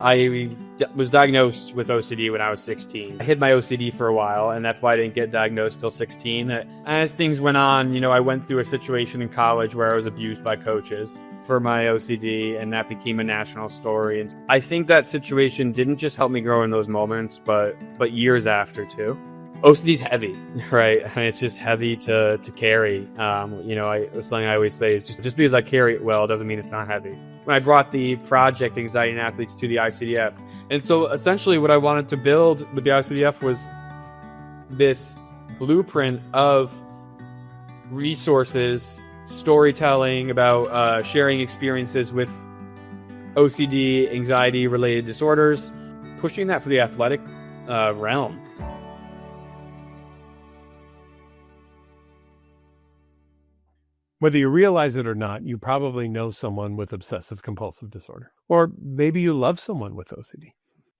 was diagnosed with OCD when I was 16. I hid my OCD for a while, and that's why I didn't get diagnosed till 16. As things went on, I went through a situation in college where I was abused by coaches for my OCD, and that became a national story. And I think that situation didn't just help me grow in those moments, but years after too. OCD is heavy, right? I mean, it's just heavy to carry. Something I always say is just because I carry it well doesn't mean it's not heavy. When I brought the project Anxiety in Athletes to the ICDF, and so essentially what I wanted to build with the ICDF was this blueprint of resources, storytelling about sharing experiences with OCD, anxiety-related disorders, pushing that for the athletic realm. Whether you realize it or not, you probably know someone with obsessive compulsive disorder, or maybe you love someone with OCD.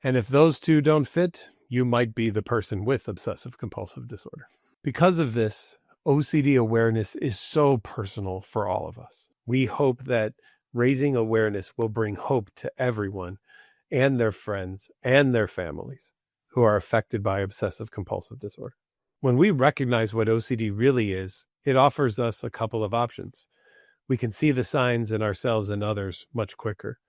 And if those two don't fit, you might be the person with obsessive compulsive disorder. Because of this, OCD awareness is so personal for all of us. We hope that raising awareness will bring hope to everyone and their friends and their families who are affected by obsessive compulsive disorder. When we recognize what OCD really is, it offers us a couple of options. We can see the signs in ourselves and others much quicker.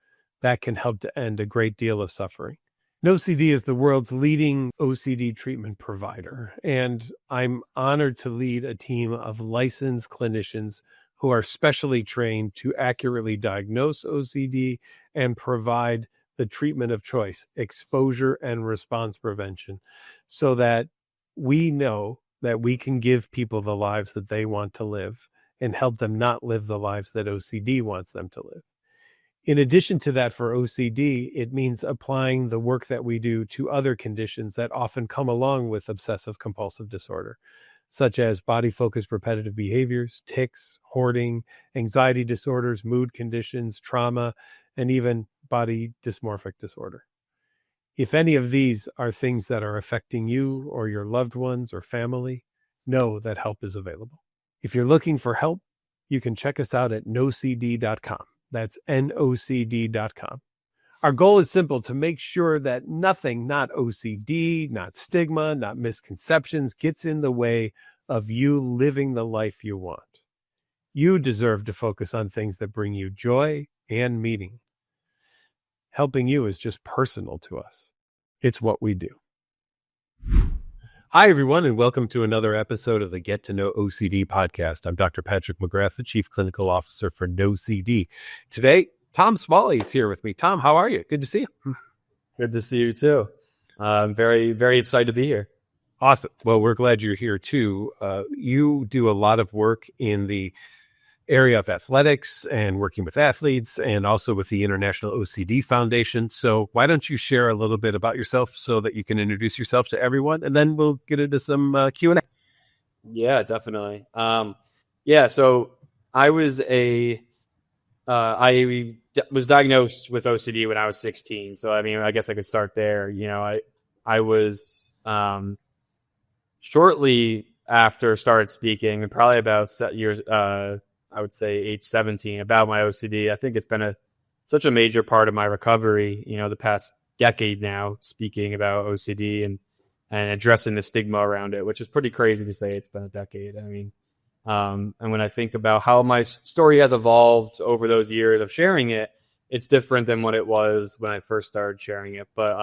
That can help to end a great deal of suffering. NOCD is the world's leading OCD treatment provider, and I'm honored to lead a team of licensed clinicians who are specially trained to accurately diagnose OCD and provide the treatment of choice, exposure and response prevention, so that we know that we can give people the lives that they want to live and help them not live the lives that OCD wants them to live. In addition to that, for OCD, it means applying the work that we do to other conditions that often come along with obsessive compulsive disorder, such as body-focused repetitive behaviors, tics, hoarding, anxiety disorders, mood conditions, trauma, and even body dysmorphic disorder. If any of these are things that are affecting you or your loved ones or family, know that help is available. If you're looking for help, you can check us out at NOCD.com. That's NOCD.com. Our goal is simple: to make sure that nothing, not OCD, not stigma, not misconceptions, gets in the way of you living the life you want. You deserve to focus on things that bring you joy and meaning. Helping you is just personal to us. It's what we do. Hi, everyone, and welcome to another episode of the Get to Know OCD podcast. I'm Dr. Patrick McGrath, the Chief Clinical Officer for NOCD. Today, Tom Smalley is here with me. Tom, how are you? Good to see you. Good to see you too. I'm very, very excited to be here. Awesome. Well, we're glad you're here too. You do a lot of work in the area of athletics and working with athletes, and also with the International OCD Foundation. So why don't you share a little bit about yourself so that you can introduce yourself to everyone, and then we'll get into some Q&A. Yeah, definitely. So I was was diagnosed with OCD when I was 16. So, I mean, I guess I could start there. I was shortly after started speaking, and probably about years, I would say age 17, about my OCD. I think it's been such a major part of my recovery, the past decade now, speaking about OCD and addressing the stigma around it, which is pretty crazy to say it's been a decade. I mean, and when I think about how my story has evolved over those years of sharing it, it's different than what it was when I first started sharing it. But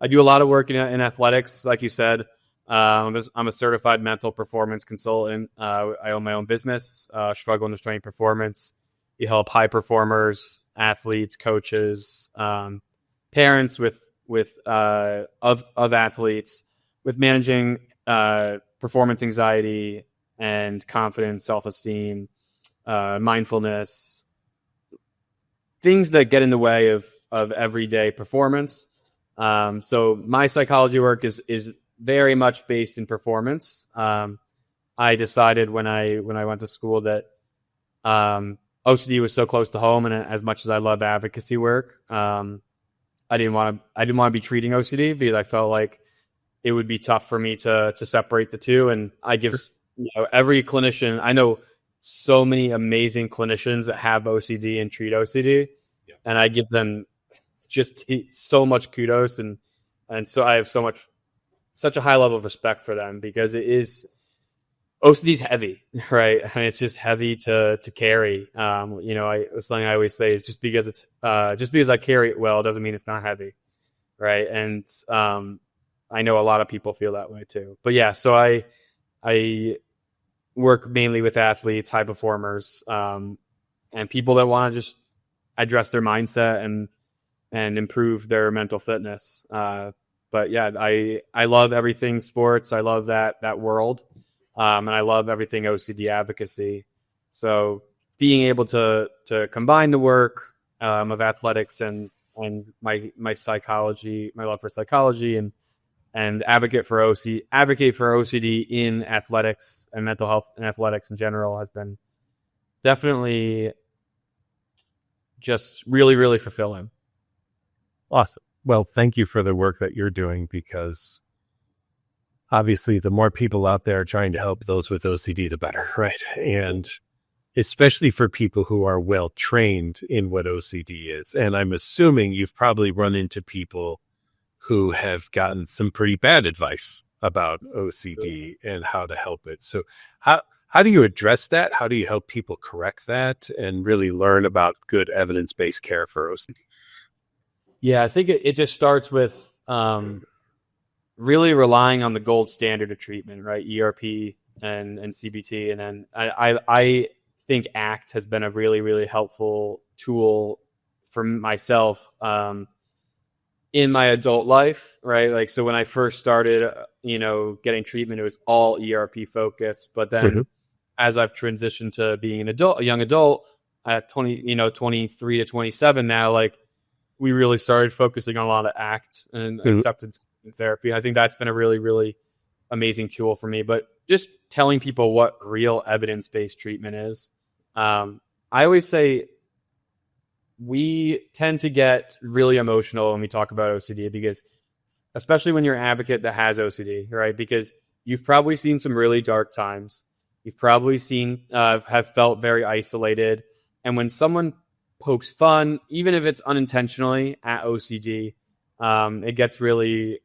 I do a lot of work in athletics, like you said. I'm a certified mental performance consultant. I own my own business, Struggle and Strength Performance. We help high performers, athletes, coaches, parents of athletes with managing performance anxiety and confidence, self-esteem, mindfulness, things that get in the way of everyday performance. So my psychology work is very much based in performance. I decided when I went to school that OCD was so close to home, and as much as I love advocacy work, I didn't want to be treating OCD because I felt like it would be tough for me to separate the two. And I give every clinician, I know so many amazing clinicians that have OCD and treat OCD, and I give them just so much kudos, and so I have such a high level of respect for them, because OCD is heavy, right? And it's just heavy to carry. Something I always say is just because I carry it well doesn't mean it's not heavy, right? And I know a lot of people feel that way too. But yeah, so I work mainly with athletes, high performers, and people that want to just address their mindset and improve their mental fitness. But yeah, I love everything sports. I love that world. And I love everything OCD advocacy. So being able to combine the work of athletics and my psychology, my love for psychology, and advocate for OCD in athletics and mental health and athletics in general has been definitely just really, really fulfilling. Awesome. Well, thank you for the work that you're doing, because obviously the more people out there trying to help those with OCD, the better, right? And especially for people who are well trained in what OCD is. And I'm assuming you've probably run into people who have gotten some pretty bad advice about OCD and how to help it. So how do you address that? How do you help people correct that and really learn about good evidence-based care for OCD? Yeah, I think it just starts with really relying on the gold standard of treatment, right? ERP and CBT. And then I think ACT has been a really, really helpful tool for myself in my adult life, right? Like, so when I first started, getting treatment, it was all ERP focused. But then as I've transitioned to being a young adult at 23 to 27 now, like, we really started focusing on a lot of ACT and acceptance therapy. I think that's been a really, really amazing tool for me. But just telling people what real evidence-based treatment is. I always say we tend to get really emotional when we talk about OCD, because especially when you're an advocate that has OCD, right? Because you've probably seen some really dark times. You've probably have felt very isolated. And when someone pokes fun, even if it's unintentionally, at OCD, it gets really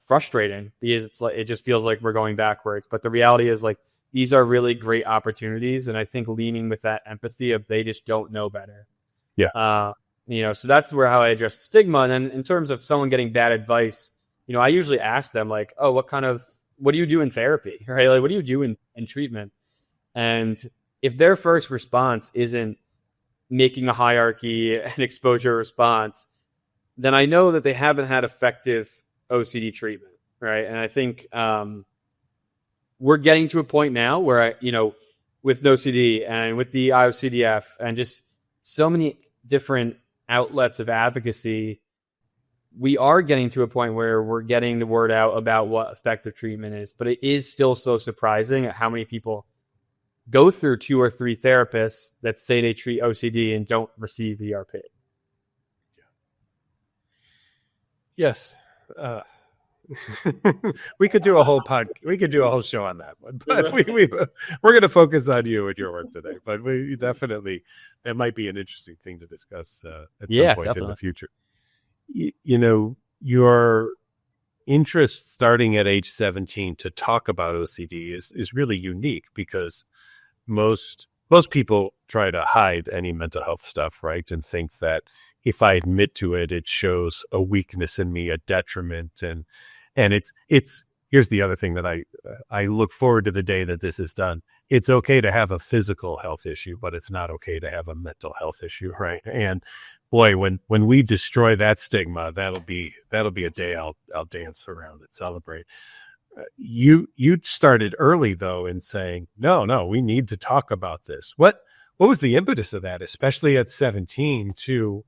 frustrating, because it just feels like we're going backwards. But the reality is, like, these are really great opportunities. And I think leaning with that empathy of they just don't know better. Yeah. So that's how I address stigma. And then in terms of someone getting bad advice, I usually ask them, like, oh, what do you do in therapy? Right? Like, what do you do in treatment? And if their first response isn't making a hierarchy and exposure response, then I know that they haven't had effective OCD treatment. Right. And I think, we're getting to a point now where with NOCD and with the IOCDF and just so many different outlets of advocacy, we are getting to a point where we're getting the word out about what effective treatment is. But it is still so surprising at how many people go through 2 or 3 therapists that say they treat OCD and don't receive ERP. Yes. We could do a whole show on that one, but we're going to focus on you and your work today. But that might be an interesting thing to discuss at some point in the future. Your interest starting at age 17 to talk about OCD is really unique, because most people try to hide any mental health stuff, right? And think that if I admit to it, it shows a weakness in me, a detriment. And it's here's the other thing that I look forward to the day that this is done. It's okay to have a physical health issue, but it's not okay to have a mental health issue, right? And boy, when we destroy that stigma, that'll be a day I'll dance around and celebrate. You started early though in saying, no, we need to talk about this. What was the impetus of that, especially at 17, to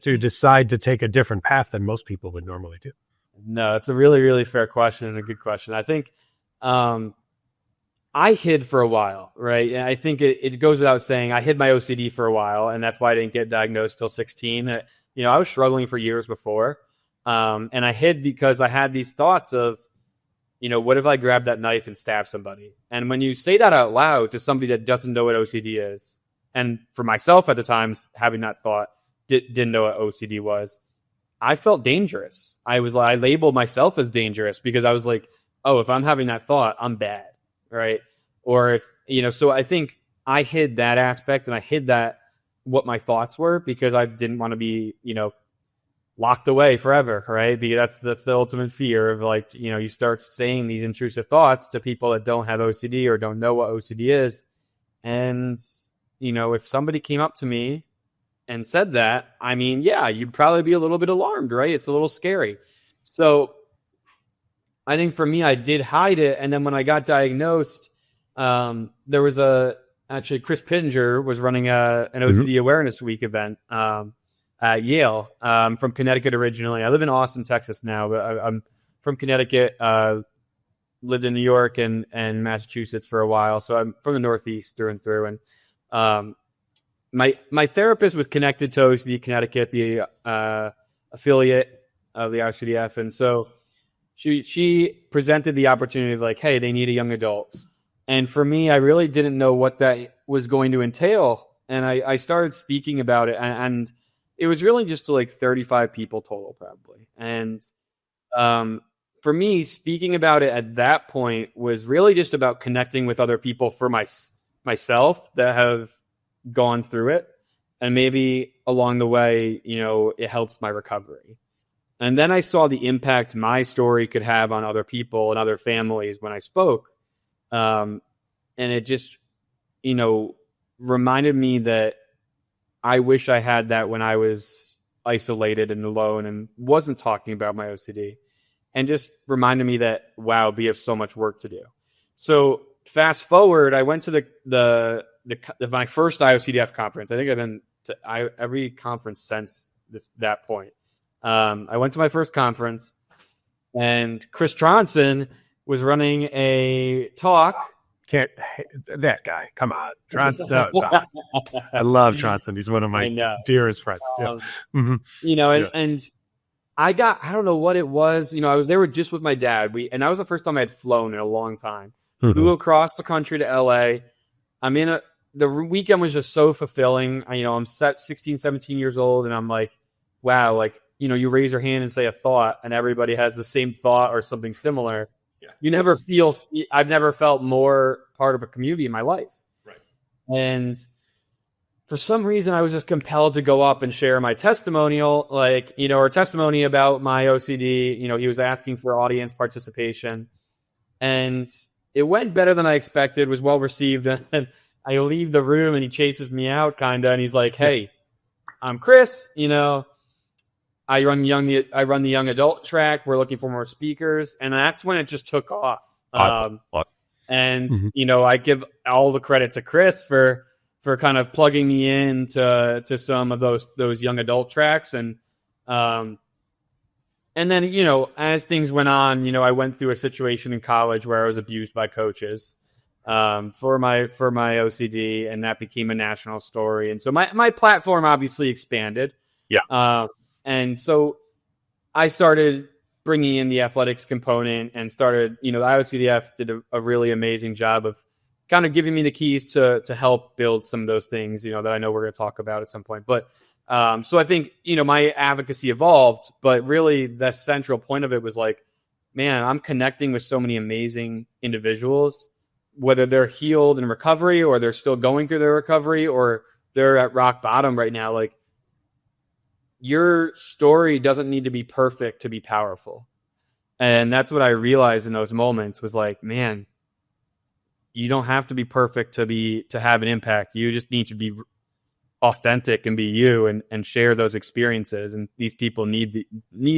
decide to take a different path than most people would normally do? No, it's a really, really fair question and a good question. I think I hid for a while, right? And I think it goes without saying, I hid my OCD for a while, and that's why I didn't get diagnosed till 16. I was struggling for years before, and I hid because I had these thoughts of, what if I grab that knife and stab somebody? And when you say that out loud to somebody that doesn't know what OCD is, and for myself at the time, having that thought, didn't know what OCD was, I felt dangerous. I labeled myself as dangerous because I was like, oh, if I'm having that thought, I'm bad, right? Or if, so I think I hid that aspect, and I hid that what my thoughts were, because I didn't want to be, locked away forever, right? Because that's the ultimate fear of, like, you start saying these intrusive thoughts to people that don't have OCD or don't know what OCD is. And, if somebody came up to me and said that, I mean, yeah, you'd probably be a little bit alarmed, right? It's a little scary. So I think for me, I did hide it. And then when I got diagnosed, there was actually Chris Pittenger was running an OCD Awareness Week event at Yale. From Connecticut originally. I live in Austin, Texas now, but I'm from Connecticut. Lived in New York and Massachusetts for a while, so I'm from the Northeast through and through. And my therapist was connected to OCD Connecticut, the affiliate of the IOCDF, and so she presented the opportunity of, like, hey, they need a young adult. And for me, I really didn't know what that was going to entail, and I started speaking about it, and it was really just to like 35 people total, probably. And for me, speaking about it at that point was really just about connecting with other people for myself that have gone through it. And maybe along the way, it helps my recovery. And then I saw the impact my story could have on other people and other families when I spoke. And it just, reminded me that I wish I had that when I was isolated and alone and wasn't talking about my OCD. And just reminded me that, wow, we have so much work to do. So fast forward, I went to my first IOCDF conference. I think I've been to every conference since that point. I went to my first conference, and Chris Tronson was running a talk. That guy, come on. Tronson. No. I love Tronson. He's one of my dearest friends. And I don't know what it was. I was there just with my dad. And that was the first time I had flown in a long time. Flew across the country to LA. The weekend was just so fulfilling. I'm 16, 17 years old, and I'm like, wow, like, you raise your hand and say a thought, and everybody has the same thought or something similar. Yeah. I've never felt more part of a community in my life. Right. And for some reason, I was just compelled to go up and share my testimonial, or testimony about my OCD. He was asking for audience participation, and it went better than I expected, was well received. And I leave the room, and he chases me out and he's like, hey, I'm Chris, I run the young adult track. We're looking for more speakers. And that's when it just took off. Awesome. And, I give all the credit to Chris for kind of plugging me in to some of those young adult tracks. And then, as things went on, I went through a situation in college where I was abused by coaches for my OCD, and that became a national story. And so my platform obviously expanded. Yeah. And so I started bringing in the athletics component and started, the IOCDF did a really amazing job of kind of giving me the keys to help build some of those things, that I know we're going to talk about at some point. But so I think, my advocacy evolved, but really the central point of it was like, man, I'm connecting with so many amazing individuals, whether they're healed in recovery or they're still going through their recovery or they're at rock bottom right now. Like, your story doesn't need to be perfect to be powerful. And that's what I realized in those moments was like, man, you don't have to be perfect to have an impact. You just need to be authentic and be you and share those experiences. And these people need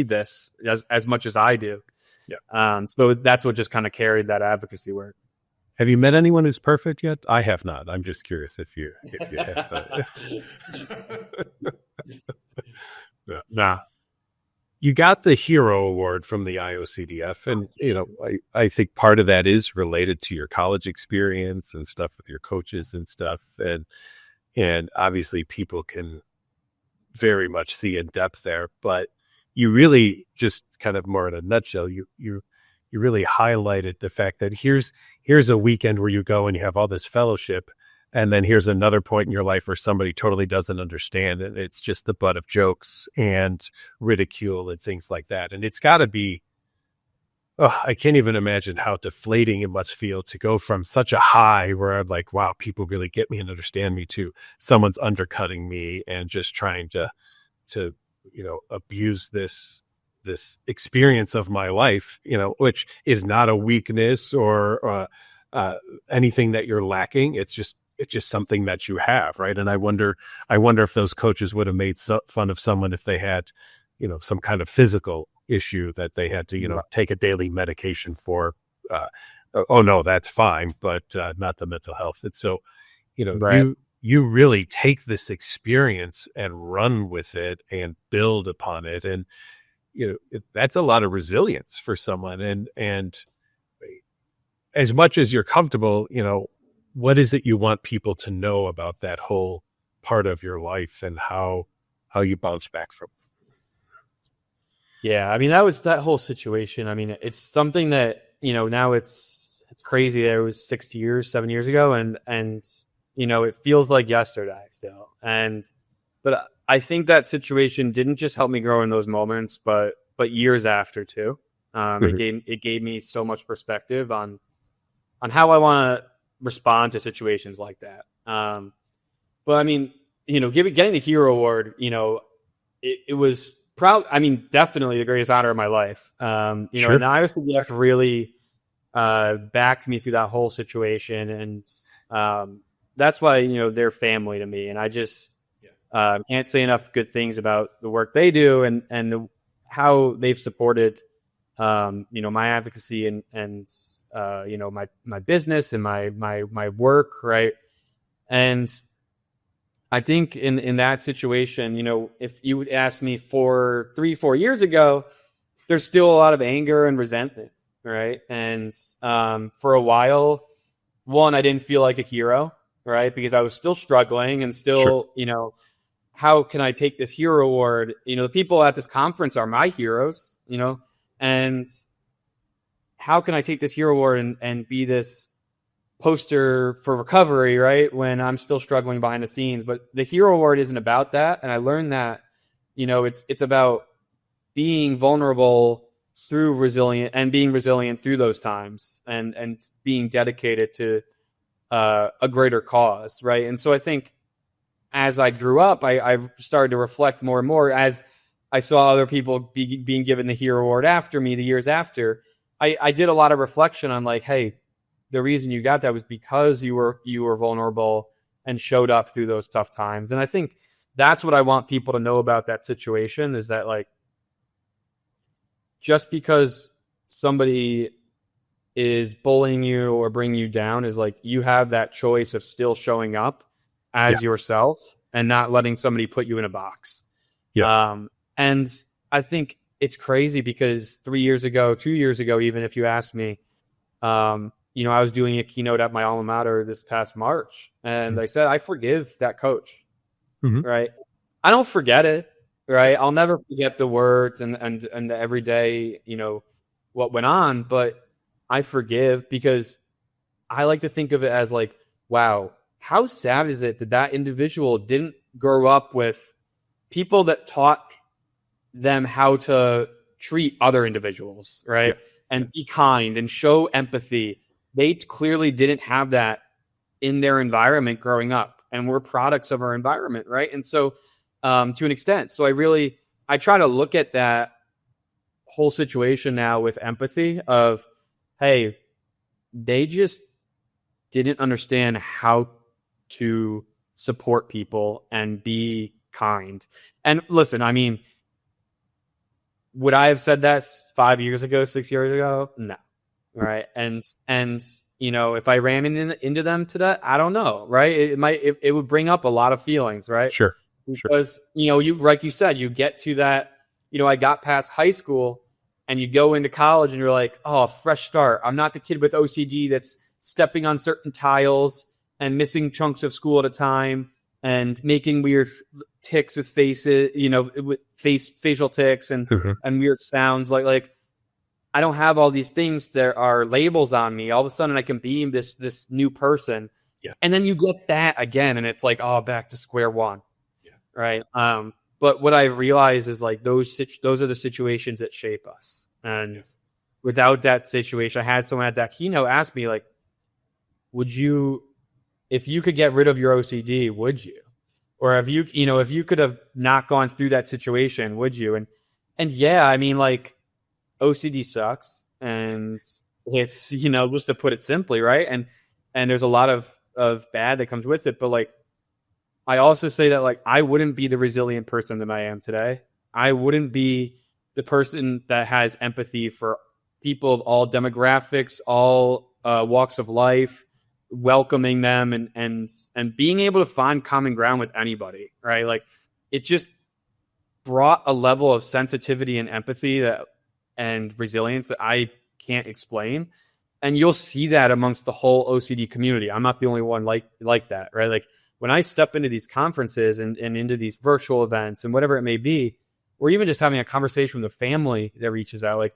this as much as I do. Yeah. So that's what just kind of carried that advocacy work. Have you met anyone who's perfect yet? I have not. I'm just curious if you have. Nah. You got the Hero Award from the IOCDF, and I think part of that is related to your college experience and stuff with your coaches and stuff, and obviously people can very much see in depth there. But you really just kind of more in a nutshell, you really highlighted the fact that here's a weekend where you go and you have all this fellowship And then here's another point in your life where somebody totally doesn't understand, and it's just the butt of jokes and ridicule and things like that. And it's got to be, I can't even imagine how deflating it must feel to go from such a high where I'm like, wow, people really get me and understand me, to someone's undercutting me and just trying to abuse this experience of my life, which is not a weakness or anything that you're lacking. It's just something that you have, right? And I wonder if those coaches would have made fun of someone if they had, some kind of physical issue that they had to, take a daily medication for. Oh no, that's fine, but not the mental health. And so, Right. you really take this experience and run with it and build upon it, and that's a lot of resilience for someone. And as much as you're comfortable, what is it you want people to know about that whole part of your life and how you bounce back from? Yeah, I mean, that whole situation. I mean, it's something that, now it's crazy that it was 7 years ago, and it feels like yesterday still. But I think that situation didn't just help me grow in those moments, but years after too. It gave me so much perspective on how I want to respond to situations like that. But I mean, getting the Hero Award, it was proud. I mean, definitely the greatest honor of my life. Sure. And the IOCDF really backed me through that whole situation, and that's why they're family to me, and I just can't say enough good things about the work they do and how they've supported my advocacy and my business and my work, right? And I think in that situation, if you would ask me 3-4 years ago, there's still a lot of anger and resentment, right? And for a while, one, I didn't feel like a hero, right? Because I was still struggling and still, Sure. How can I take this Hero Award? The people at this conference are my heroes, and how can I take this Hero Award and be this poster for recovery, right? When I'm still struggling behind the scenes. But the Hero Award isn't about that. And I learned that, it's about being vulnerable through being resilient through those times and being dedicated to a greater cause, right? And so I think as I grew up, I started to reflect more and more as I saw other people being given the Hero Award after me, the years after. I did a lot of reflection on like, hey, the reason you got that was because you were vulnerable and showed up through those tough times. And I think that's what I want people to know about that situation, is that like, just because somebody is bullying you or bringing you down is like, you have that choice of still showing up as yourself and not letting somebody put you in a box. And I think it's crazy because 2 years ago, even if you asked me, I was doing a keynote at my alma mater this past March, and I said, I forgive that coach, right? I don't forget it, right? I'll never forget the words and the everyday, what went on, but I forgive because I like to think of it as like, wow, how sad is it that individual didn't grow up with people that taught them how to treat other individuals, right? And be kind and show empathy. They clearly didn't have that in their environment growing up, and we're products of our environment, right? And so to an extent, so I try to look at that whole situation now with empathy of, hey, they just didn't understand how to support people and be kind. And listen, I mean, would I have said that 5 years ago, 6 years ago? No. Right. And if I ran into them to that, I don't know. Right. It would bring up a lot of feelings. Right. Sure. Because, you, like you said, you get to that, I got past high school and you go into college and you're like, oh, fresh start. I'm not the kid with OCD that's stepping on certain tiles and missing chunks of school at a time and making weird tics with faces, with facial tics and weird sounds. Like I don't have all these things that are labels on me. All of a sudden I can be this new person Yeah. And then you get that again, and it's like, oh, back to square one. Yeah. Right. But what I realized is like those are the situations that shape us. And without that situation, I had someone at that keynote ask me, like, would you, if you could get rid of your OCD, would you? Or if you could have not gone through that situation, would you? And yeah, I mean, like, OCD sucks, and it's, just to put it simply, right? And there's a lot of bad that comes with it. But like, I also say that, like, I wouldn't be the resilient person that I am today. I wouldn't be the person that has empathy for people of all demographics, all walks of life, welcoming them and being able to find common ground with anybody, right? Like, it just brought a level of sensitivity and empathy and resilience that I can't explain. And you'll see that amongst the whole OCD community. I'm not the only one like that, right? Like, when I step into these conferences and into these virtual events and whatever it may be, or even just having a conversation with a family that reaches out, like,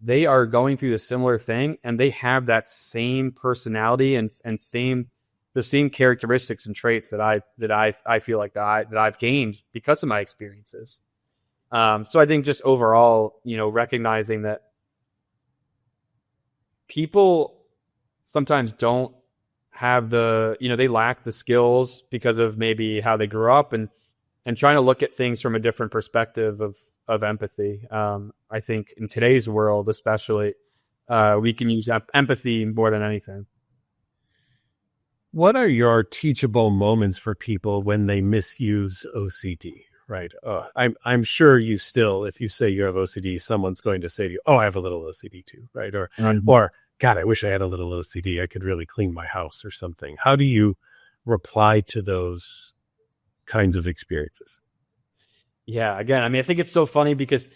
they are going through a similar thing, and they have that same personality and the same characteristics and traits that I feel like that I've gained because of my experiences. So I think just overall, recognizing that people sometimes don't have they lack the skills because of maybe how they grew up, and trying to look at things from a different perspective of empathy. I think in today's world, especially, we can use empathy more than anything. What are your teachable moments for people when they misuse OCD? Right. I'm sure you still, if you say you have OCD, someone's going to say to you, "Oh, I have a little OCD too." Right. Or God, I wish I had a little OCD. I could really clean my house or something. How do you reply to those kinds of experiences? Yeah. Again, I mean, I think it's so funny because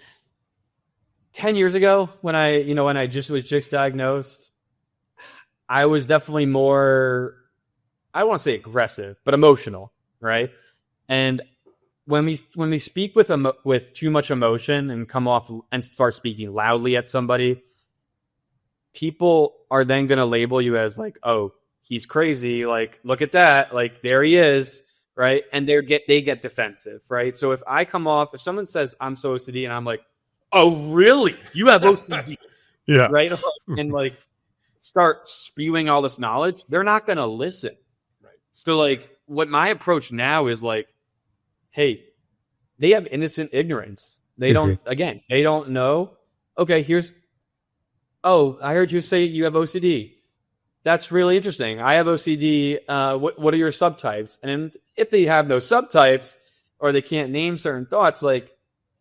10 years ago when I was just diagnosed, I was definitely more, I won't say aggressive, but emotional. Right. And when we speak with too much emotion and come off and start speaking loudly at somebody, people are then going to label you as like, oh, he's crazy. Like, look at that. Like, there he is. Right. And they get defensive. Right. So if someone says I'm so OCD and I'm like, oh, really? You have OCD? Yeah. Right. And like start spewing all this knowledge, they're not going to listen. Right. So like, what my approach now is like, hey, they have innocent ignorance. They don't know. Okay, I heard you say you have OCD. That's really interesting. I have OCD. What are your subtypes? And if they have no subtypes or they can't name certain thoughts, like,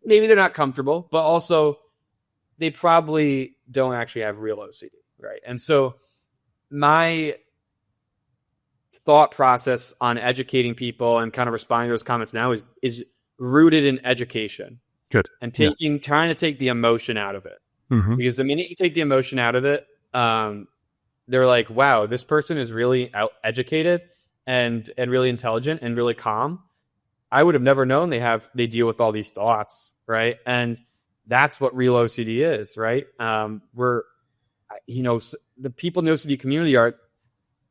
maybe they're not comfortable, but also they probably don't actually have real OCD, right? And so my thought process on educating people and kind of responding to those comments now is rooted in education. Good. And trying to take the emotion out of it. Mm-hmm. Because the minute you take the emotion out of it, they're like, wow, this person is really educated and really intelligent and really calm. I would have never known they deal with all these thoughts, right? And that's what real OCD is, right? The people in the OCD community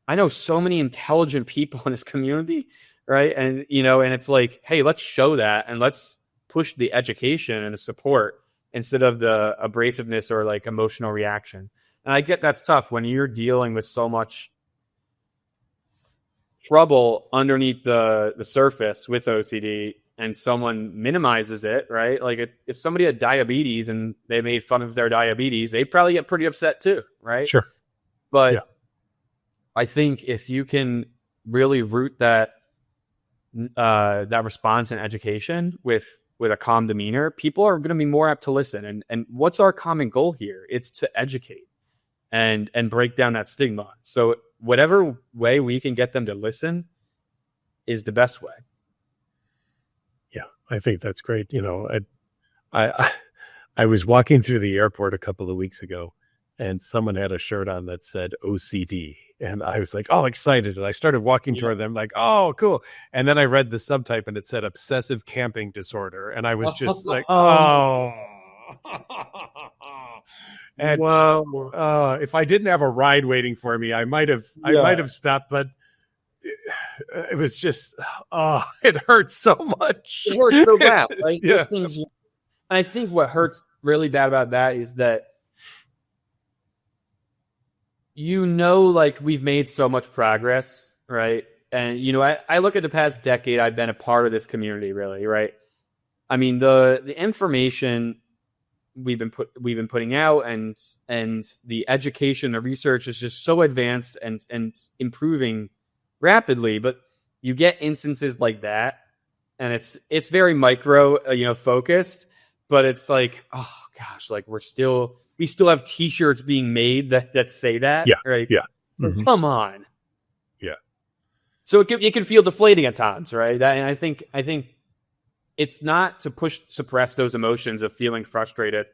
I know so many intelligent people in this community, right? And, and it's like, hey, let's show that and let's push the education and the support instead of the abrasiveness or like emotional reaction. And I get that's tough when you're dealing with so much trouble underneath the surface with OCD and someone minimizes it, right? Like if somebody had diabetes and they made fun of their diabetes, they'd probably get pretty upset too, right? Sure. But I think if you can really root that response in education with a calm demeanor, people are going to be more apt to listen. And what's our common goal here? It's to educate and break down that stigma. So whatever way we can get them to listen is the best way. Yeah, I think that's great. I was walking through the airport a couple of weeks ago, and someone had a shirt on that said OCD. And I was like, all excited. And I started walking toward them like, oh, cool. And then I read the subtype and it said obsessive camping disorder. And I was just like, oh. And wow. if I didn't have a ride waiting for me, I might have stopped. But it was just, it hurts so much. It hurts so bad, right? Yeah. Those things. And I think what hurts really bad about that is that, like, we've made so much progress, right? And, I look at the past decade, I've been a part of this community, really, right? I mean, the information we've been putting out and the education, the research is just so advanced and improving rapidly. But you get instances like that, and it's very micro, focused, but it's like, oh gosh, like we still have T-shirts being made that say that, right? Yeah. So come on. Yeah. So it can feel deflating at times, right? And I think it's not to suppress those emotions of feeling frustrated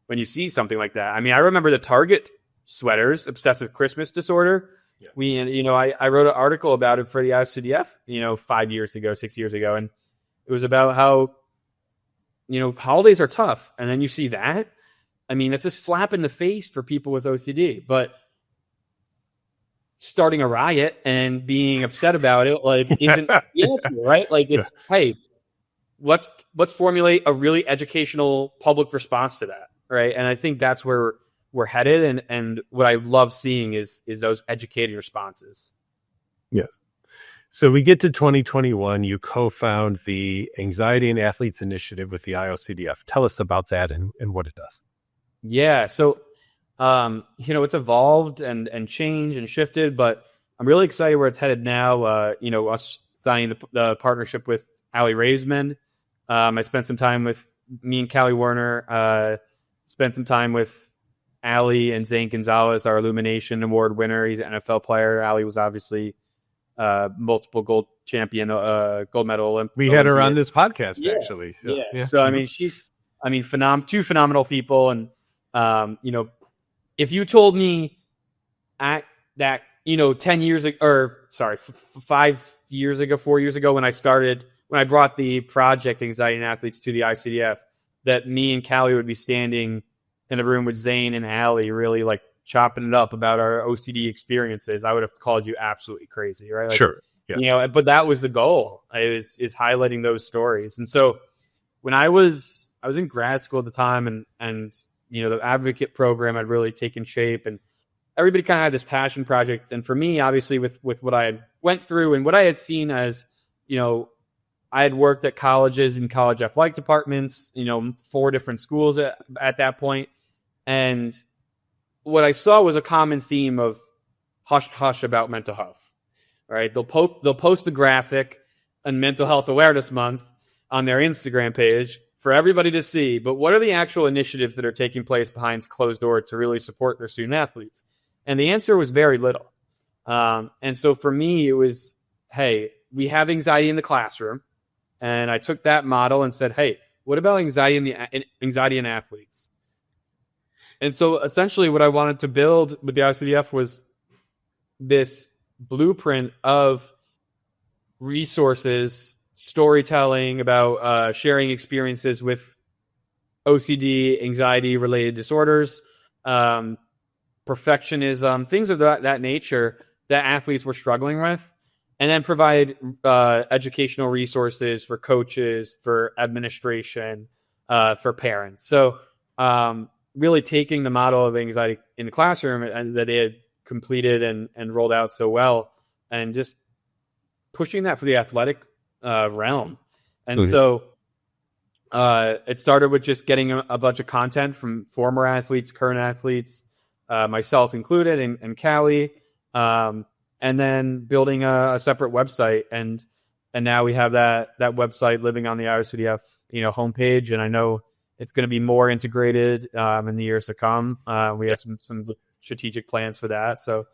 when you see something like that. I mean, I remember the Target sweaters, obsessive Christmas disorder. Yeah. I wrote an article about it for the IOCDF, 6 years ago. And it was about how, holidays are tough. And then you see that. I mean, it's a slap in the face for people with OCD, but starting a riot and being upset about it, like, isn't the answer, right? Like, it's, hey, let's formulate a really educational public response to that, right? And I think that's where we're headed, and what I love seeing is those educated responses. Yes. So we get to 2021. You co-found the Anxiety in Athletes Initiative with the IOCDF. Tell us about that and what it does. Yeah. So, it's evolved and changed and shifted, but I'm really excited where it's headed now. Us signing the partnership with Allie Raisman. I spent some time with me and Callie Werner, spent some time with Allie and Zane Gonzalez, our Illumination Award winner. He's an NFL player. Allie was obviously multiple gold champion, gold medal. We had her on this podcast, actually. So, yeah. So, I mean, two phenomenal people. And, if you told me that, 10 years ago, or sorry, 5 years ago, 4 years ago, when I brought the project Anxiety in Athletes to the ICDF, that me and Callie would be standing in a room with Zane and Allie, really like chopping it up about our OCD experiences, I would have called you absolutely crazy, right? Like, sure. Yeah. But that was the goal, is highlighting those stories. And so when I was in grad school at the time, and the advocate program had really taken shape, and everybody kind of had this passion project. And for me, obviously, with what I went through and what I had seen as, I had worked at colleges and college athletic departments, 4 different schools at that point. And what I saw was a common theme of hush hush about mental health, right? They'll post a graphic on Mental Health Awareness Month on their Instagram page for everybody to see. But what are the actual initiatives that are taking place behind closed doors to really support their student athletes? And the answer was very little. And so for me, it was, hey, we have anxiety in the classroom. And I took that model and said, hey, what about anxiety in athletes? And so essentially what I wanted to build with the IOCDF was this blueprint of resources, storytelling about sharing experiences with OCD, anxiety-related disorders, perfectionism, things of that nature that athletes were struggling with, and then provide educational resources for coaches, for administration, for parents. So really taking the model of anxiety in the classroom and that they had completed and rolled out so well, and just pushing that for the athletic realm. And so it started with just getting a bunch of content from former athletes, current athletes, myself included, and Callie, and then building a separate website. And now we have that website living on the IOCDF homepage, and I know it's going to be more integrated in the years to come. We have some strategic plans for that, so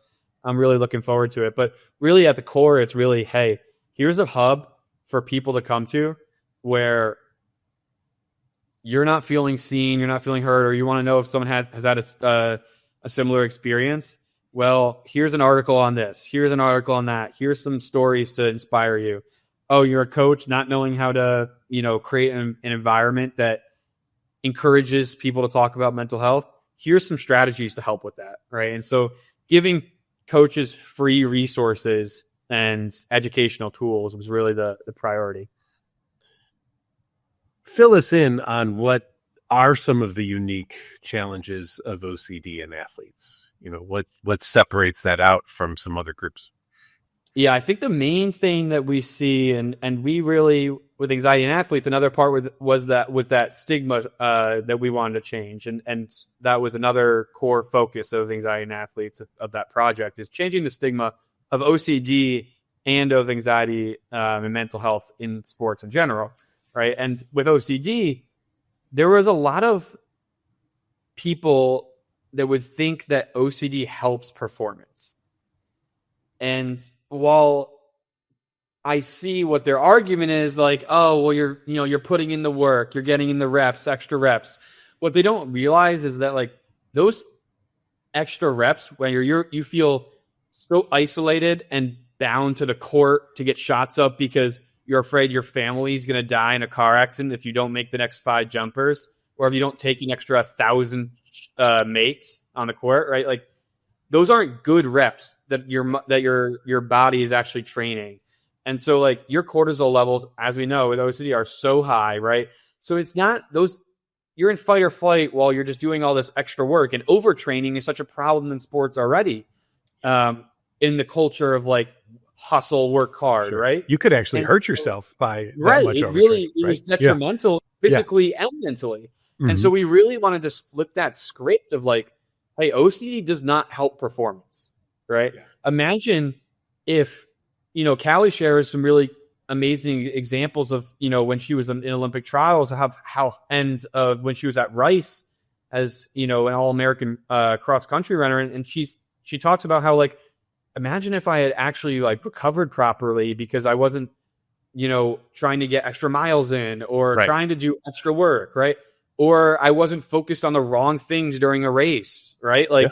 I'm really looking forward to it. But really at the core, it's really, hey, here's a hub for people to come to where you're not feeling seen, you're not feeling heard, or you want to know if someone has had a similar experience. Well, here's an article on this. Here's an article on that. Here's some stories to inspire you. Oh, you're a coach not knowing how to, create an environment that encourages people to talk about mental health. Here's some strategies to help with that, right? And so giving coaches free resources and educational tools was really the priority. Fill us in on what are some of the unique challenges of OCD in athletes. What separates that out from some other groups? Yeah, I think the main thing that we see, and we really, with anxiety in athletes, another part was that stigma that we wanted to change, and that was another core focus of anxiety in athletes of that project, is changing the stigma of OCD and of anxiety and mental health in sports in general, right? And with OCD, there was a lot of people that would think that OCD helps performance. And while I see what their argument is, like, oh, well, you're putting in the work, you're getting in the reps, extra reps. What they don't realize is that, like, those extra reps, when you feel so isolated and bound to the court to get shots up because you're afraid your family's going to die in a car accident if you don't make the next 5 jumpers, or if you don't take an extra 1,000 makes on the court, right? Like, those aren't good reps that your body is actually training. And so, like, your cortisol levels, as we know with OCD, are so high, right? So it's not those, you're in fight or flight while you're just doing all this extra work. And overtraining is such a problem in sports already, in the culture of, like, hustle, work hard, Sure. right? You could actually hurt yourself by that much overtraining. It was detrimental physically and mentally. Mm-hmm. And so we really wanted to flip that script of, like, hey, OCD does not help performance, right? Yeah. Imagine if, Callie shares some really amazing examples of, when she was in Olympic trials, when she was at Rice as, an All-American cross-country runner. And she talks about how, like, imagine if I had actually, like, recovered properly because I wasn't, trying to get extra miles in or trying to do extra work, right? Or I wasn't focused on the wrong things during a race, right? Like,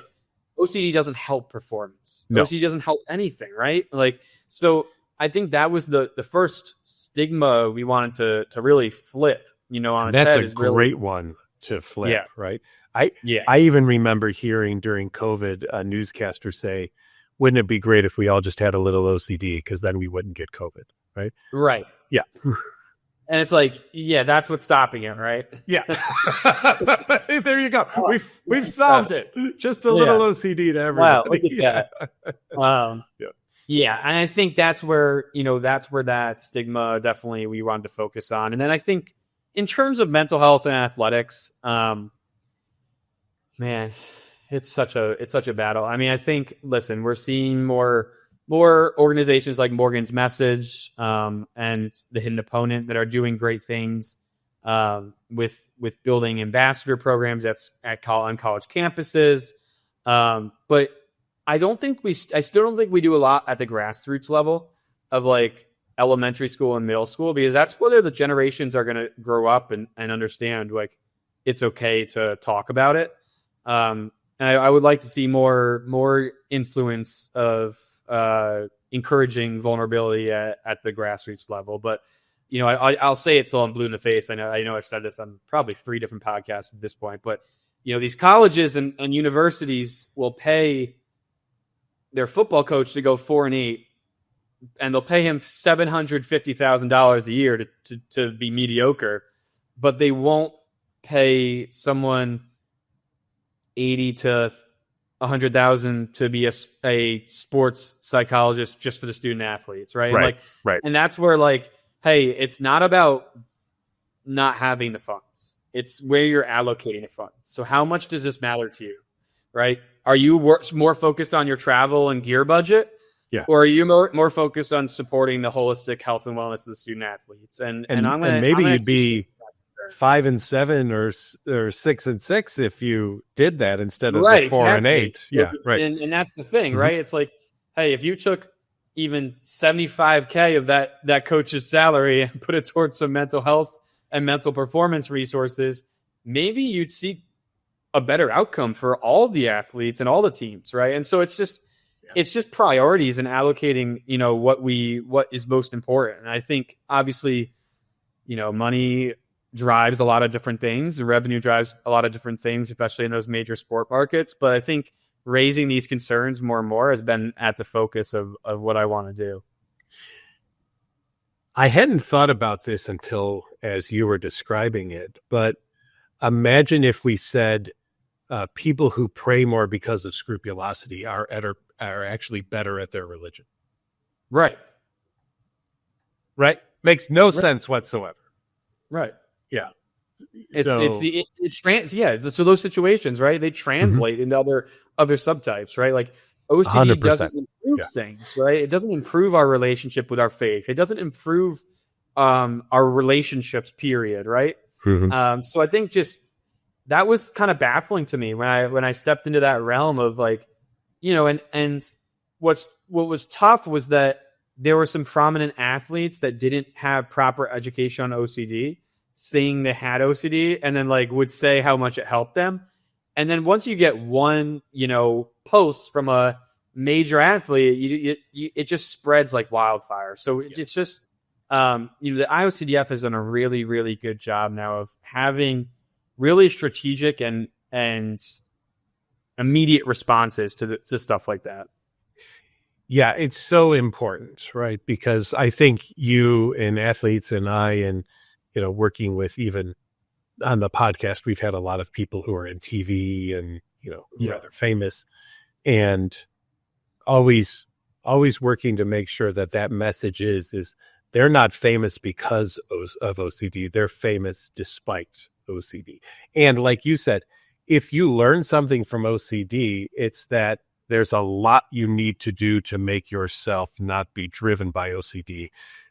OCD doesn't help performance. No. OCD doesn't help anything, right? Like, so I think that was the first stigma we wanted to really flip, on its head. That's a great one to flip, right? I even remember hearing during COVID a newscaster say, wouldn't it be great if we all just had a little OCD because then we wouldn't get COVID, right? Right. Yeah. And it's like, that's what's stopping it, right? Yeah. There you go. We've solved it. Just a little OCD to everybody. Wow, look at that. Yeah, and I think that's where that stigma definitely we wanted to focus on. And then I think in terms of mental health and athletics, man, it's such a battle. I mean, I think, listen, we're seeing more organizations like Morgan's Message and the Hidden Opponent that are doing great things with building ambassador programs on college campuses. But I still don't think we do a lot at the grassroots level of, like, elementary school and middle school, because that's where the generations are going to grow up and understand, like, it's okay to talk about it. And I would like to see more influence of encouraging vulnerability at the grassroots level. But, I'll say it till I'm blue in the face. I know I've said this on probably 3 different podcasts at this point, but, these colleges and universities will pay their football coach to go 4-8, and they'll pay him $750,000 a year to be mediocre, but they won't pay someone $80,000 to $100,000 to be a sports psychologist just for the student athletes, right? Right. And that's where, like, hey, it's not about not having the funds. It's where you're allocating the funds. So how much does this matter to you, right? Are you more focused on your travel and gear budget? Yeah. Or are you more focused on supporting the holistic health and wellness of the student athletes? And maybe you'd be 5-7 or 6-6 if you did that instead of the 4-8. Exactly. Yeah, right. And that's the thing, right? It's like, hey, if you took even $75K of that coach's salary and put it towards some mental health and mental performance resources, maybe you'd see a better outcome for all the athletes and all the teams, right? And so it's just priorities and allocating, what is most important. And I think obviously, money drives a lot of different things, and revenue drives a lot of different things, especially in those major sport markets. But I think raising these concerns more and more has been at the focus of what I want to do. I hadn't thought about this until as you were describing it, but imagine if we said people who pray more because of scrupulosity are actually better at their religion. Right. Right? Makes no sense whatsoever. Right. Yeah. So those situations, right? They translate into other subtypes, right? Like OCD 100%. doesn't improve things, right? It doesn't improve our relationship with our faith. It doesn't improve our relationships, period, right? So I think just that was kind of baffling to me when I stepped into that realm of like, and what was tough was that there were some prominent athletes that didn't have proper education on OCD, saying they had OCD, and then like would say how much it helped them. And then once you get one, post from a major athlete, it just spreads like wildfire. So it's just, the IOCDF has done a really, really good job now of having really strategic and immediate responses to stuff like that. Yeah, it's so important, right? Because I think you and athletes and I and, working with even on the podcast, we've had a lot of people who are in TV and, rather famous, and always working to make sure that message is they're not famous because of OCD. They're famous despite OCD. And like you said, if you learn something from OCD, it's that there's a lot you need to do to make yourself not be driven by OCD.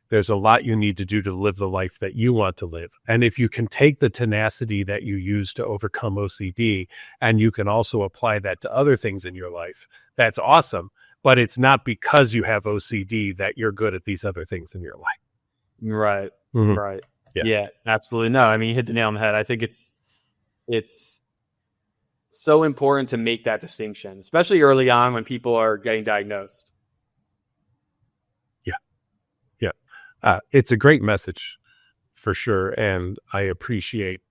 There's a lot you need to do to live the life that you want to live. And if you can take the tenacity that you use to overcome OCD and you can also apply that to other things in your life, that's awesome. But it's not because you have OCD that you're good at these other things in your life. Right. Mm-hmm. Right. Yeah, absolutely. No, I mean, you hit the nail on the head. I think it's so important to make that distinction, especially early on when people are getting diagnosed. It's a great message for sure. And I appreciate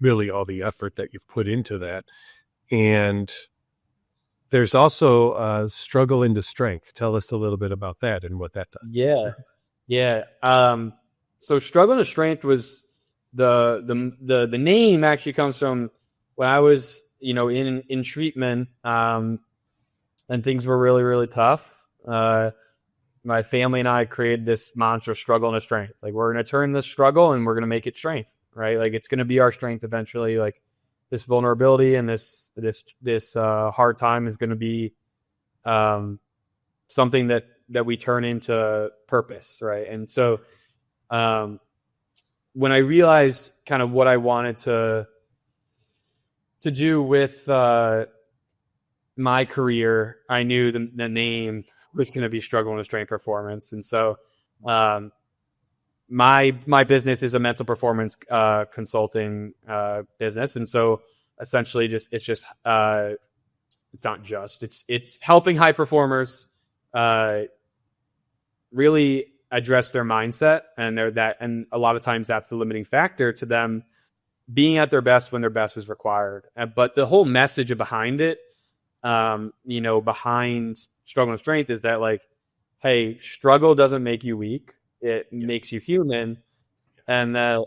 really all the effort that you've put into that. And there's also struggle into strength. Tell us a little bit about that and what that does. Yeah. So struggle into strength was the name actually comes from when I was, in treatment, and things were really, really tough. My family and I created this mantra, struggle into strength. Like, we're going to turn this struggle and we're going to make it strength, right? Like, it's going to be our strength eventually. Like, this vulnerability and this hard time is going to be something that we turn into purpose, right? And so when I realized kind of what I wanted to do with my career, I knew the name was going to be struggle into strength performance. And so my business is a mental performance consulting business. And so essentially it's helping high performers really address their mindset, and and a lot of times that's the limiting factor to them being at their best when their best is required. But the whole message behind it, behind struggle and strength, is that like, hey, struggle doesn't make you weak. It makes you human. And that,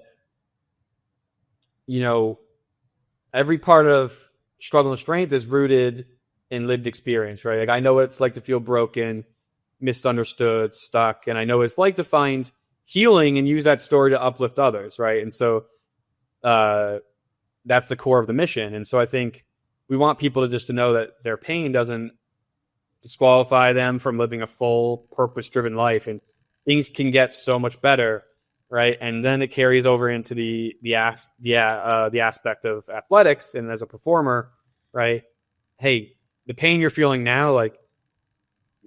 every part of struggle and strength is rooted in lived experience, right? Like, I know what it's like to feel broken, misunderstood, stuck. And I know what it's like to find healing and use that story to uplift others, right? And so that's the core of the mission. And so I think we want people to know that their pain doesn't disqualify them from living a full, purpose-driven life, and things can get so much better, right? And then it carries over into the aspect of athletics and as a performer, right? Hey, the pain you're feeling now, like,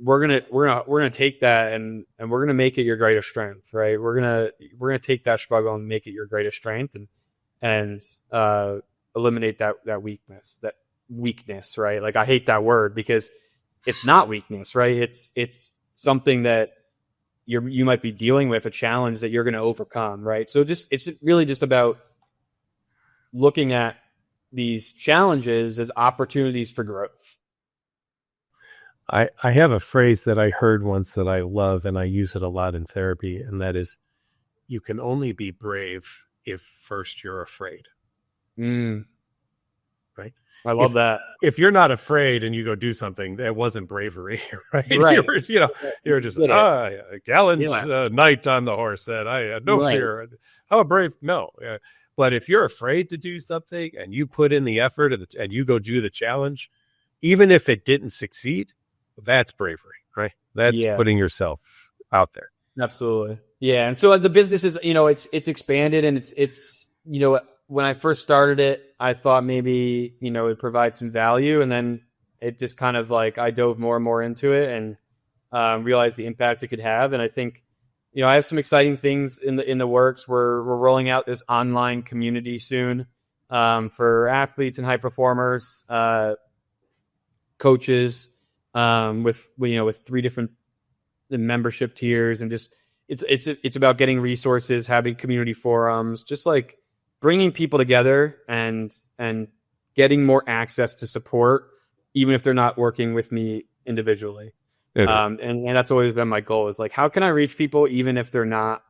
we're gonna take that and we're gonna make it your greatest strength, right? We're gonna take that struggle and make it your greatest strength, and eliminate that weakness, right? Like, I hate that word because it's not weakness, right? It's something that you might be dealing with, a challenge that you're going to overcome, right? So it's really just about looking at these challenges as opportunities for growth. I have a phrase that I heard once that I love, and I use it a lot in therapy, and that is, you can only be brave if first you're afraid. Right? I love that. If you're not afraid and you go do something, that wasn't bravery, right? Right. You were just a gallant knight on the horse that I had no fear. How brave? No. But if you're afraid to do something and you put in the effort and you go do the challenge, even if it didn't succeed, that's bravery, right? That's putting yourself out there. Absolutely. Yeah. And so the business is, it's expanded, and it's, when I first started it, I thought maybe, it'd provide some value. And then it just kind of like, I dove more and more into it and realized the impact it could have. And I think, I have some exciting things in the works. We're rolling out this online community soon for athletes and high performers, coaches, with 3 different membership tiers, and just it's about getting resources, having community forums, just like bringing people together and getting more access to support, even if they're not working with me individually. And that's always been my goal, is like, how can I reach people even if they're not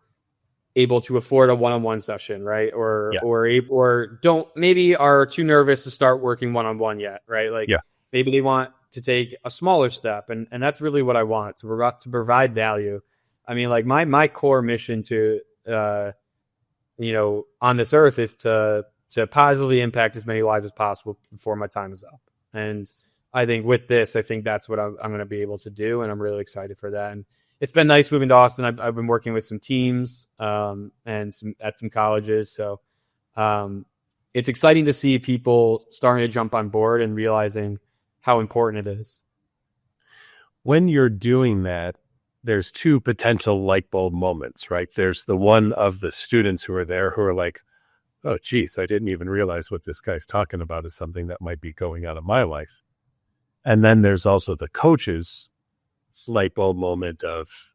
able to afford a one-on-one session, right? Or don't, maybe are too nervous to start working one-on-one yet, right? Like maybe they want to take a smaller step, and that's really what I want, to provide value. I mean, like my core mission to on this earth is to positively impact as many lives as possible before my time is up. And I think with this, that's what I'm going to be able to do, and I'm really excited for that. And it's been nice moving to Austin. I've been working with some teams and at some colleges, so it's exciting to see people starting to jump on board and realizing how important it is. When you're doing that, there's 2 potential light bulb moments, right? There's the one of the students who are there who are like, oh, geez, I didn't even realize what this guy's talking about is something that might be going on in my life. And then there's also the coach's light bulb moment of,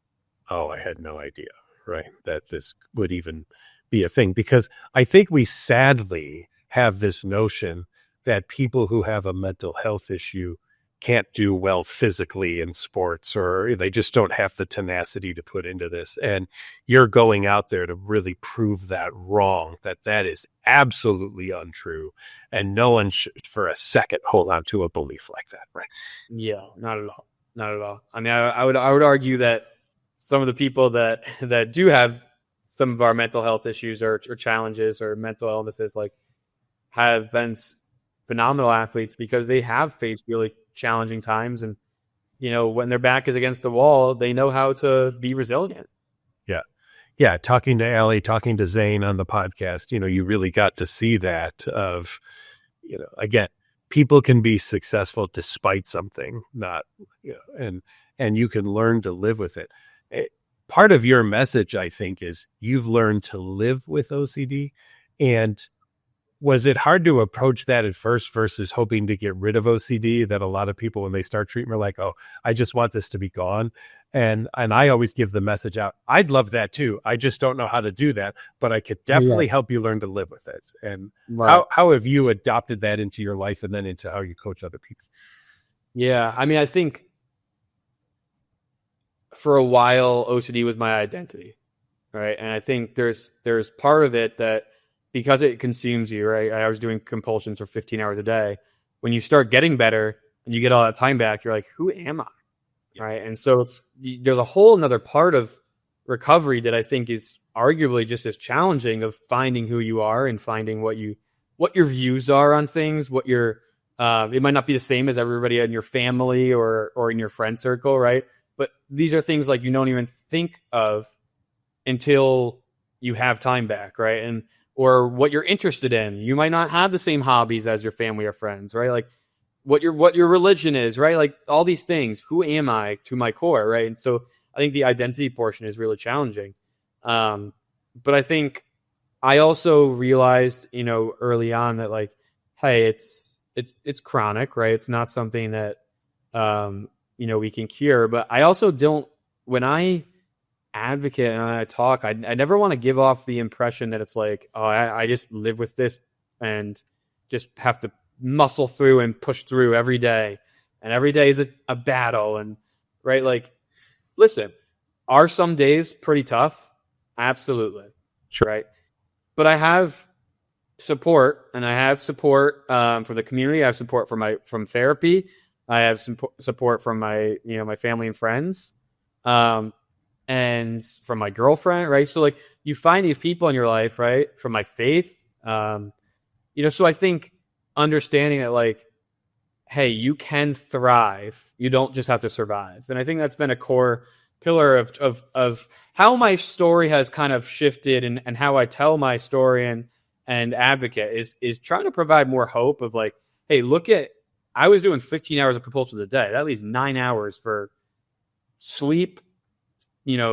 oh, I had no idea, right, that this would even be a thing. Because I think we sadly have this notion that people who have a mental health issue can't do well physically in sports, or they just don't have the tenacity to put into this. And you're going out there to really prove that wrong, that is absolutely untrue. And no one should for a second hold on to a belief like that, right? Yeah, not at all. Not at all. I mean, I would argue that some of the people that do have some of our mental health issues or challenges or mental illnesses, like, have been phenomenal athletes because they have faced really challenging times, and when their back is against the wall, they know how to be resilient. Yeah, talking to Allie, talking to Zane on the podcast, you really got to see that of, again, people can be successful despite something, not, and you can learn to live with it. Part of your message, I think, is you've learned to live with OCD. And was it hard to approach that at first versus hoping to get rid of OCD, that a lot of people, when they start treatment, are like, oh, I just want this to be gone? And I always give the message out, I'd love that too. I just don't know how to do that, but I could definitely help you learn to live with it. And how have you adopted that into your life and then into how you coach other people? Yeah, I mean, I think for a while, OCD was my identity, right? And I think there's part of it that, because it consumes you, right? I was doing compulsions for 15 hours a day. When you start getting better and you get all that time back, you're like, who am I? Right. And so there's a whole another part of recovery that I think is arguably just as challenging, of finding who you are and finding what your views are on things, what your, it might not be the same as everybody in your family or in your friend circle. Right. But these are things like you don't even think of until you have time back. Right. And, or what you're interested in. You might not have the same hobbies as your family or friends, right? Like what your religion is, right? Like all these things. Who am I to my core, right? And so I think the identity portion is really challenging. But I think I also realized, early on that, like, hey, it's chronic, right? It's not something that we can cure. But I also don't, when I advocate and I talk, I never want to give off the impression that it's like, oh, I just live with this and just have to muscle through and push through every day. And every day is a battle. And right, like, listen, are some days pretty tough? Absolutely. Sure. Right. But I have support, and I have support from the community. I have support from therapy. I have support from my family and friends, and from my girlfriend. Right. So like, you find these people in your life, right? From my faith. So I think understanding that, like, hey, you can thrive. You don't just have to survive. And I think that's been a core pillar of how my story has kind of shifted, and how I tell my story and advocate is trying to provide more hope of, like, hey, I was doing 15 hours of compulsion a day. That leaves 9 hours for sleep,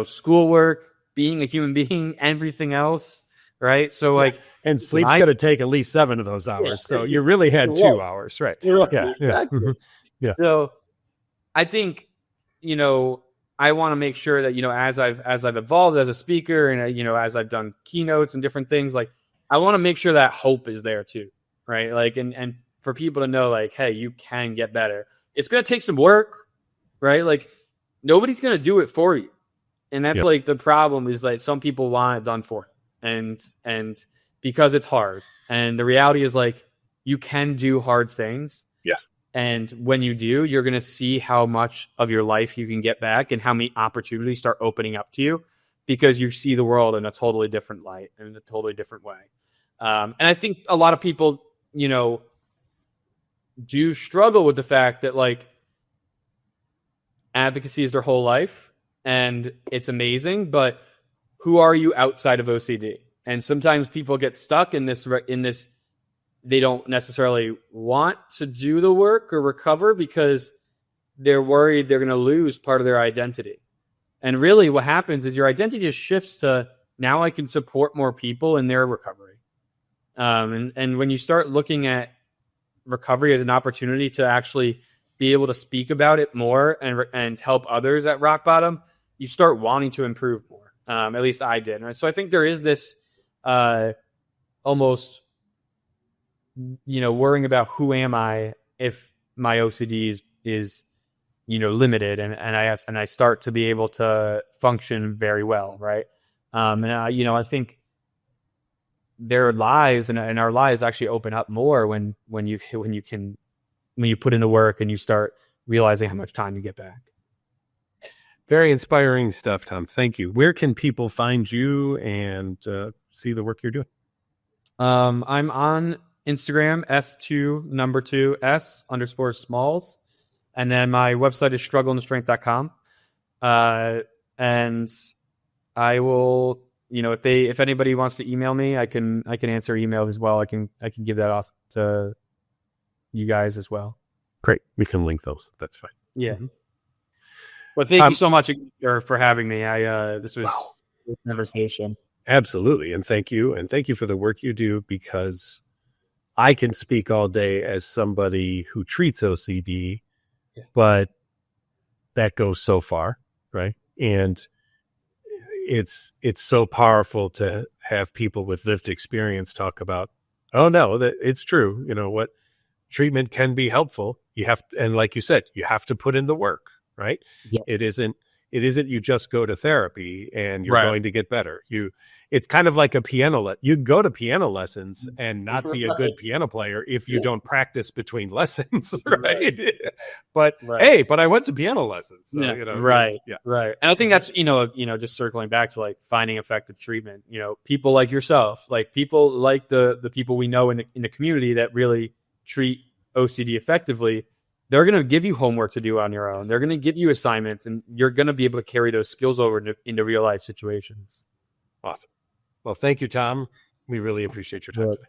schoolwork, being a human being, everything else. Right. So like, and sleep's going to take at least 7 of those hours. Yeah, so you really had 2 hours. Right. Right. Yeah. Exactly. Yeah. Yeah. So I think, I want to make sure that, as I've evolved as a speaker, and, as I've done keynotes and different things, like, I want to make sure that hope is there too. Right. Like, and for people to know, like, hey, you can get better. It's going to take some work. Right. Like, nobody's going to do it for you. And that's like the problem is, like, some people want it done for them. And because it's hard, and the reality is, like, you can do hard things. Yes. And when you do, you're going to see how much of your life you can get back, and how many opportunities start opening up to you, because you see the world in a totally different light and in a totally different way. And I think a lot of people, do struggle with the fact that, like, advocacy is their whole life, and it's amazing, but who are you outside of OCD? And sometimes people get stuck in this, they don't necessarily want to do the work or recover because they're worried they're going to lose part of their identity. And really what happens is your identity just shifts to, now I can support more people in their recovery. And when you start looking at recovery as an opportunity to actually be able to speak about it more and help others at rock bottom, you start wanting to improve more. At least I did. Right? So I think there is this almost, worrying about who am I if my OCD is limited, and I start to be able to function very well, right? I think their lives and our lives actually open up more when you put in the work and you start realizing how much time you get back. Very inspiring stuff, Tom. Thank you. Where can people find you and see the work you're doing? I'm on Instagram, S2_S_Smalls. And then my website is struggleandstrength.com. And I will, if anybody wants to email me, I can answer emails as well. I can give that off to you guys as well. Great. We can link those. That's fine. Yeah. Mm-hmm. Well, thank you so much for having me. This was a conversation. Absolutely. And thank you. And thank you for the work you do, because I can speak all day as somebody who treats OCD, but that goes so far, right? And it's so powerful to have people with lived experience talk about, oh no, that it's true. What treatment can be helpful. You have to, and like you said, you have to put in the work. Right. Yeah. It isn't you just go to therapy and you're going to get better. It's kind of like a piano. You go to piano lessons and not be a good piano player if you don't practice between lessons. Right. But hey, but I went to piano lessons. So, Right. And I think that's, just circling back to, like, finding effective treatment, people like yourself, like people like the people we know in the community that really treat OCD effectively. They're going to give you homework to do on your own. They're going to give you assignments, and you're going to be able to carry those skills over into real life situations. Awesome. Well, thank you, Tom. We really appreciate your time today.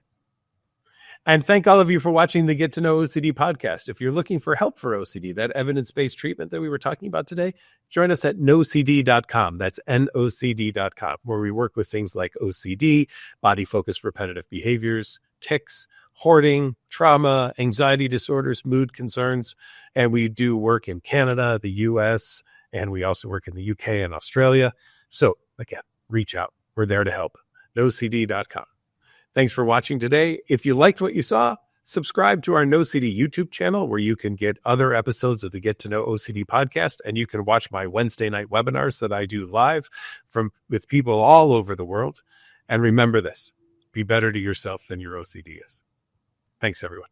And thank all of you for watching the Get to Know OCD podcast. If you're looking for help for OCD, that evidence-based treatment that we were talking about today, join us at NOCD.com. That's NOCD.com, where we work with things like OCD, body-focused repetitive behaviors, tics, hoarding, trauma, anxiety disorders, mood concerns. And we do work in Canada, the US, and we also work in the UK and Australia. So again, reach out. We're there to help. NoCD.com. Thanks for watching today. If you liked what you saw, Subscribe to our NOCD YouTube channel where you can get other episodes of the Get to Know OCD podcast, and you can watch my Wednesday night webinars that I do live with people all over the world. And remember this, be better to yourself than your OCD is. Thanks, everyone.